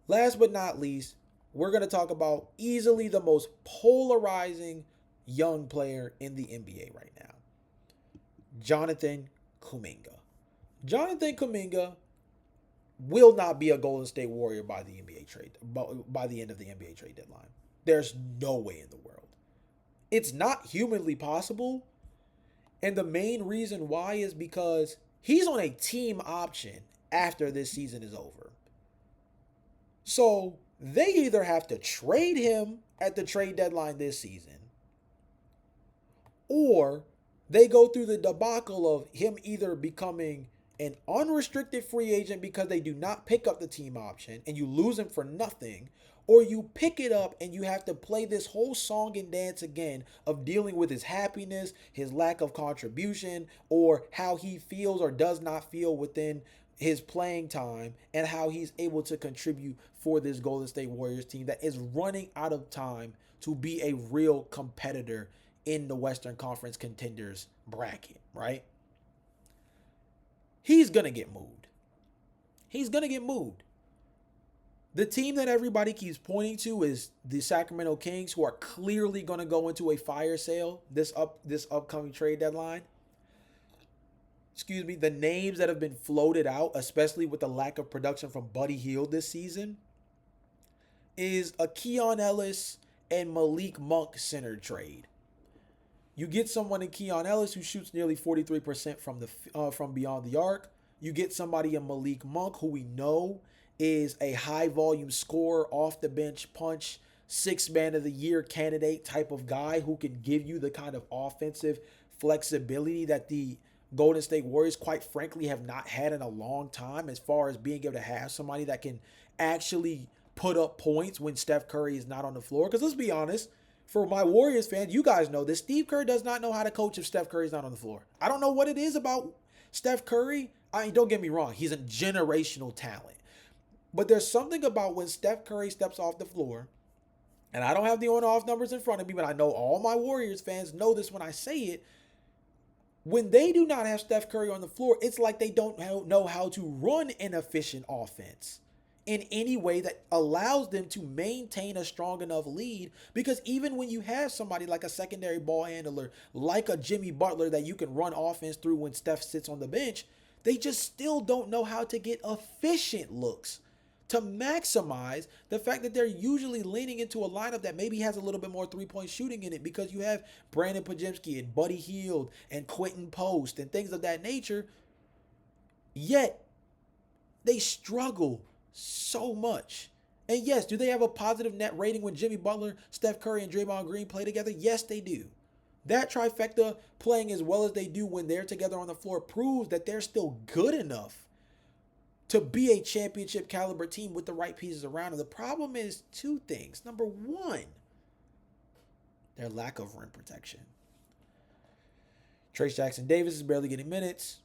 Last but not least, we're going to talk about easily the most polarizing young player in the NBA right now, Jonathan Kuminga. Jonathan Kuminga will not be a Golden State Warrior by the NBA trade by the end of the NBA trade deadline. There's no way in the world. It's not humanly possible, and the main reason why is because he's on a team option after this season is over. So they either have to trade him at the trade deadline this season, or they go through the debacle of him either becoming an unrestricted free agent because they do not pick up the team option and you lose him for nothing, or you pick it up and you have to play this whole song and dance again of dealing with his happiness, his lack of contribution, or how he feels or does not feel within his playing time and how he's able to contribute for this Golden State Warriors team that is running out of time to be a real competitor in the Western Conference contenders bracket, right? He's going to get moved. He's going to get moved. The team that everybody keeps pointing to is the Sacramento Kings, who are clearly going to go into a fire sale this upcoming trade deadline. Excuse me, the names that have been floated out, especially with the lack of production from Buddy Hield this season, is a Keon Ellis and Malik Monk center trade. You get someone in Keon Ellis who shoots nearly 43% from beyond the arc. You get somebody in Malik Monk who we know is a high volume scorer, off the bench punch, 6th man of the year candidate type of guy who can give you the kind of offensive flexibility that the Golden State Warriors, quite frankly, have not had in a long time, as far as being able to have somebody that can actually put up points when Steph Curry is not on the floor. Because let's be honest, for my Warriors fans, you guys know this, Steve Kerr does not know how to coach if Steph Curry's not on the floor. I don't know what it is about Steph Curry. I mean, don't get me wrong, he's a generational talent. But there's something about when Steph Curry steps off the floor, and I don't have the on-off numbers in front of me, but I know all my Warriors fans know this when I say it. When they do not have Steph Curry on the floor, it's like they don't know how to run an efficient offense in any way that allows them to maintain a strong enough lead. Because even when you have somebody like a secondary ball handler, like a Jimmy Butler that you can run offense through when Steph sits on the bench, they just still don't know how to get efficient looks to maximize the fact that they're usually leaning into a lineup that maybe has a little bit more three-point shooting in it, because you have Brandon Podziemski and Buddy Hield and Quentin Post and things of that nature. Yet they struggle so much. And yes, do they have a positive net rating when Jimmy Butler, Steph Curry, and Draymond Green play together? Yes, they do. That trifecta playing as well as they do when they're together on the floor proves that they're still good enough to be a championship caliber team with the right pieces around them. The problem is two things. Number one, their lack of rim protection. Trayce Jackson-Davis is barely getting minutes.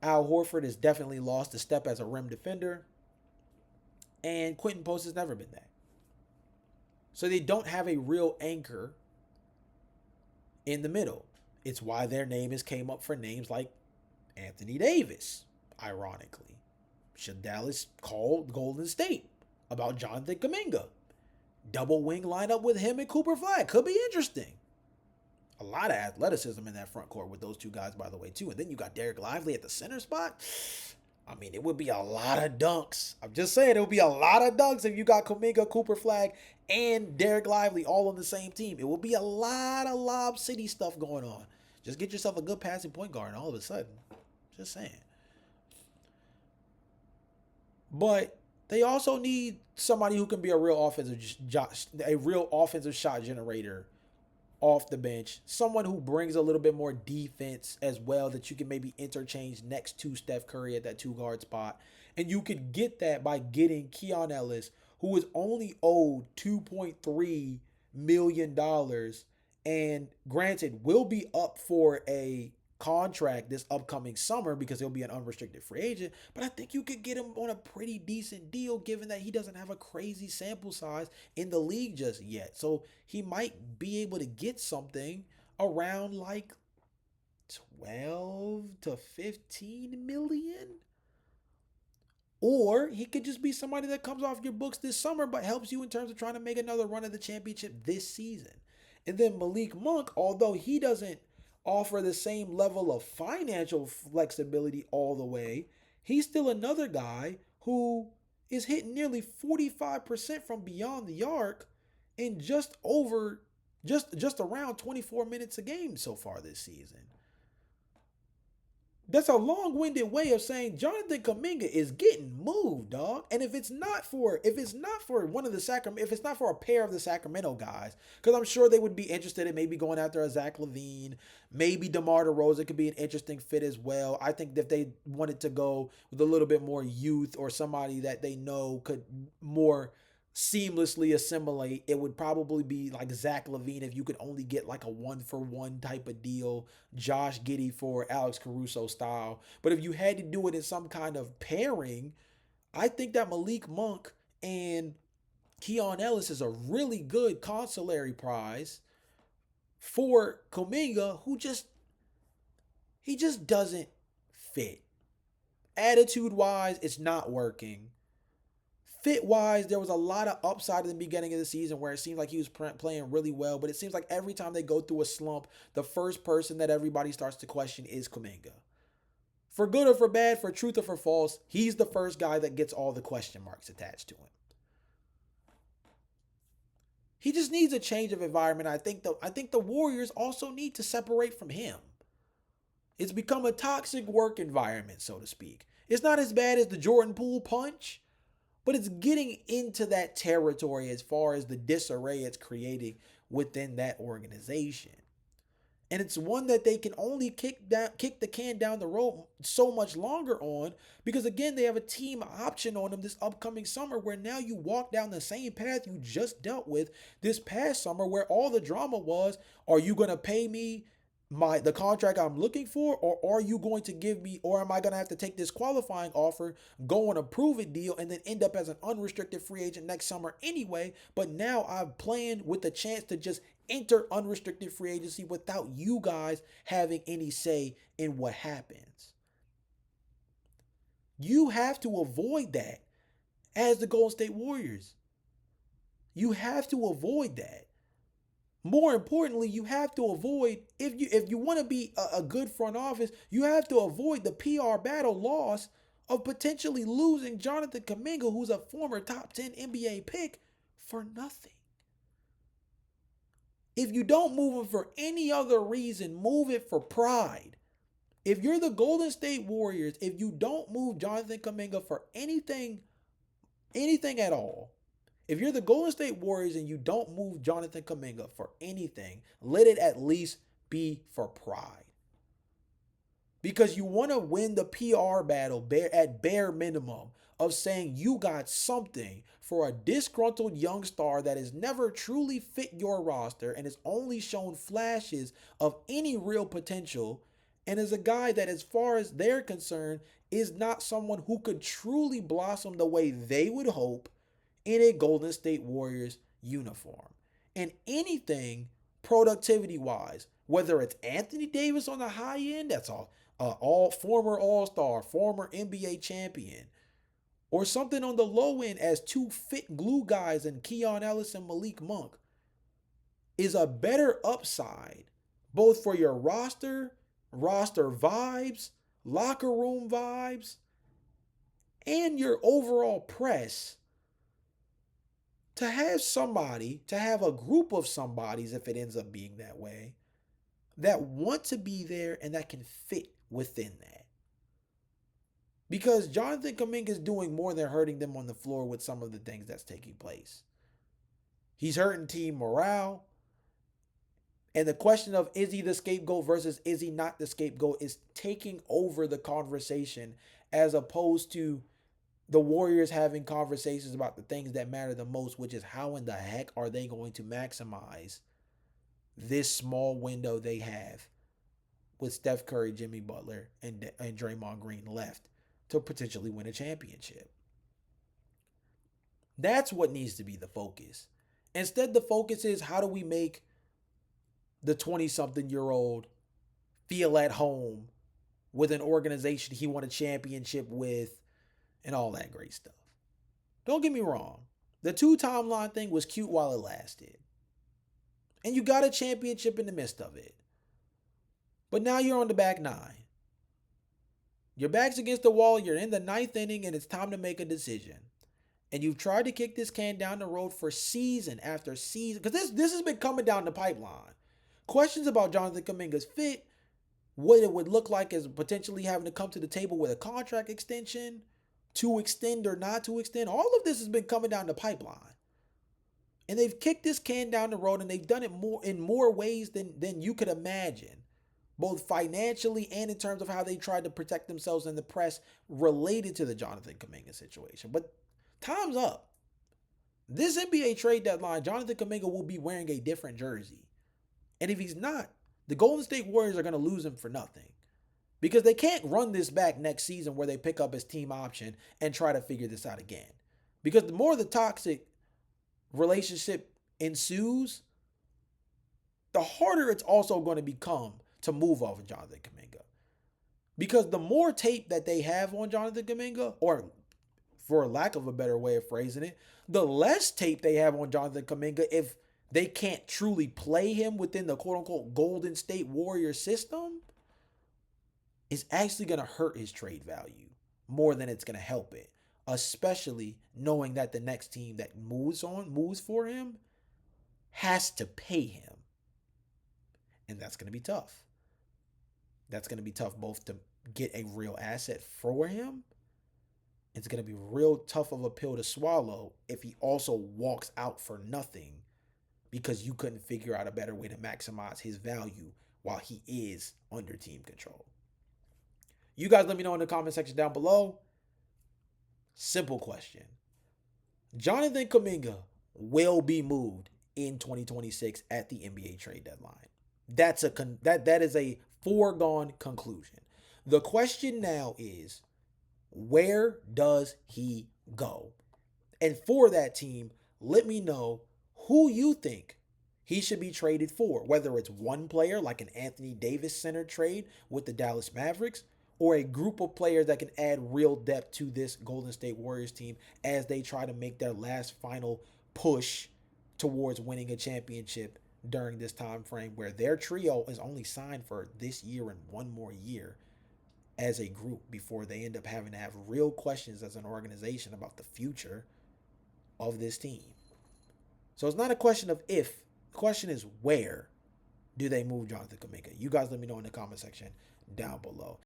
Al Horford has definitely lost a step as a rim defender. And Quentin Post has never been that. So they don't have a real anchor in the middle. It's why their name has came up for names like Anthony Davis, ironically. Should Dallas call Golden State about Jonathan Kuminga? Double wing lineup with him and Cooper Flag. Could be interesting. A lot of athleticism in that front court with those two guys, by the way, too. And then you got Derek Lively at the center spot. I mean, it would be a lot of dunks. I'm just saying, it would be a lot of dunks if you got Kuminga, Cooper Flag, and Derek Lively all on the same team. It would be a lot of Lob City stuff going on. Just get yourself a good passing point guard all of a sudden. Just saying. But they also need somebody who can be a real offensive shot generator off the bench. Someone who brings a little bit more defense as well, that you can maybe interchange next to Steph Curry at that 2-guard spot. And you could get that by getting Keon Ellis, who is only owed $2.3 million. And granted, will be up for a contract this upcoming summer because he'll be an unrestricted free agent, but I think you could get him on a pretty decent deal given that he doesn't have a crazy sample size in the league just yet. So he might be able to get something around like 12 to 15 million Or he could just be somebody that comes off your books this summer but helps you in terms of trying to make another run at the championship this season. And then Malik Monk, although he doesn't offer the same level of financial flexibility all the way, he's still another guy who is hitting nearly 45% from beyond the arc in just around 24 minutes a game so far this season. That's a long-winded way of saying Jonathan Kuminga is getting moved, dog. And if it's not for one of the Sacramento, if it's not for a pair of the Sacramento guys, because I'm sure they would be interested in maybe going after a Zach LaVine, maybe DeMar DeRozan could be an interesting fit as well. I think if they wanted to go with a little bit more youth or somebody that they know could more seamlessly assimilate, it would probably be like Zach LaVine if you could only get like a 1-for-1 type of deal, Josh Giddey for Alex Caruso style. But if you had to do it in some kind of pairing, I think that Malik Monk and Keon Ellis is a really good consolatory prize for Kuminga, he just doesn't fit. Attitude wise, it's not working. Fit wise, there was a lot of upside in the beginning of the season where it seemed like he was playing really well, but it seems like every time they go through a slump, the first person that everybody starts to question is Kuminga. For good or for bad, for truth or for false, he's the first guy that gets all the question marks attached to him. He just needs a change of environment. I think the Warriors also need to separate from him. It's become a toxic work environment, so to speak. It's not as bad as the Jordan Poole punch, but it's getting into that territory as far as the disarray it's creating within that organization. And it's one that they can only kick the can down the road so much longer on because, again, they have a team option on them this upcoming summer where now you walk down the same path you just dealt with this past summer where all the drama was, are you going to pay me the contract I'm looking for, or are you going to give me, or am I going to have to take this qualifying offer, go on a prove it deal, and then end up as an unrestricted free agent next summer anyway? But now I'm playing with the chance to just enter unrestricted free agency without you guys having any say in what happens. You have to avoid that as the Golden State Warriors. You have to avoid that. More importantly, you have to avoid, if you want to be a good front office, you have to avoid the PR battle loss of potentially losing Jonathan Kuminga, who's a former top 10 NBA pick, for nothing. If you don't move him for any other reason, move it for pride. If you're the Golden State Warriors, if you don't move Jonathan Kuminga for anything at all, if you're the Golden State Warriors and you don't move Jonathan Kuminga for anything, let it at least be for pride. Because you want to win the PR battle at bare minimum of saying you got something for a disgruntled young star that has never truly fit your roster and has only shown flashes of any real potential, and is a guy that, as far as they're concerned, is not someone who could truly blossom the way they would hope in a Golden State Warriors uniform. And anything productivity wise, whether it's Anthony Davis on the high end, that's all former All-Star, former NBA champion, or something on the low end as two fit glue guys in Keon Ellis and Malik Monk, is a better upside both for your roster vibes, locker room vibes, and your overall press to have a group of somebodies, if it ends up being that way, that want to be there and that can fit within that. Because Jonathan Kuminga is doing more than hurting them on the floor with some of the things that's taking place. He's hurting team morale. And the question of is he the scapegoat versus is he not the scapegoat is taking over the conversation, as opposed to the Warriors having conversations about the things that matter the most, which is how in the heck are they going to maximize this small window they have with Steph Curry, Jimmy Butler, and Draymond Green left to potentially win a championship. That's what needs to be the focus. Instead, the focus is how do we make the 20-something-year-old feel at home with an organization he won a championship with, and all that great stuff. Don't get me wrong. The two timeline thing was cute while it lasted. And you got a championship in the midst of it. But now you're on the back nine. Your back's against the wall. You're in the ninth inning, and it's time to make a decision. And you've tried to kick this can down the road for season after season. Because this has been coming down the pipeline. Questions about Jonathan Kuminga's fit, what it would look like as potentially having to come to the table with a contract extension, to extend or not to extend. All of this has been coming down the pipeline. And they've kicked this can down the road, and they've done it more in more ways than you could imagine, both financially and in terms of how they tried to protect themselves in the press related to the Jonathan Kuminga situation. But time's up. This NBA trade deadline, Jonathan Kuminga will be wearing a different jersey. And if he's not, the Golden State Warriors are going to lose him for nothing. Because they can't run this back next season where they pick up his team option and try to figure this out again. Because the more the toxic relationship ensues, the harder it's also going to become to move off of Jonathan Kuminga. Because the more tape that they have on Jonathan Kuminga, or for lack of a better way of phrasing it, the less tape they have on Jonathan Kuminga if they can't truly play him within the quote-unquote Golden State Warriors system, is actually going to hurt his trade value more than it's going to help it. Especially knowing that the next team that moves for him, has to pay him. And that's going to be tough. That's going to be tough both to get a real asset for him. It's going to be real tough of a pill to swallow if he also walks out for nothing because you couldn't figure out a better way to maximize his value while he is under team control. You guys let me know in the comment section down below. Simple question. Jonathan Kuminga will be moved in 2026 at the NBA trade deadline. That is a foregone conclusion. The question now is, where does he go? And for that team, let me know who you think he should be traded for, whether it's one player like an Anthony Davis-centered trade with the Dallas Mavericks, or a group of players that can add real depth to this Golden State Warriors team as they try to make their last final push towards winning a championship during this time frame where their trio is only signed for this year and one more year as a group before they end up having to have real questions as an organization about the future of this team. So it's not a question of if, the question is where do they move Jonathan Kuminga? You guys let me know in the comment section down below.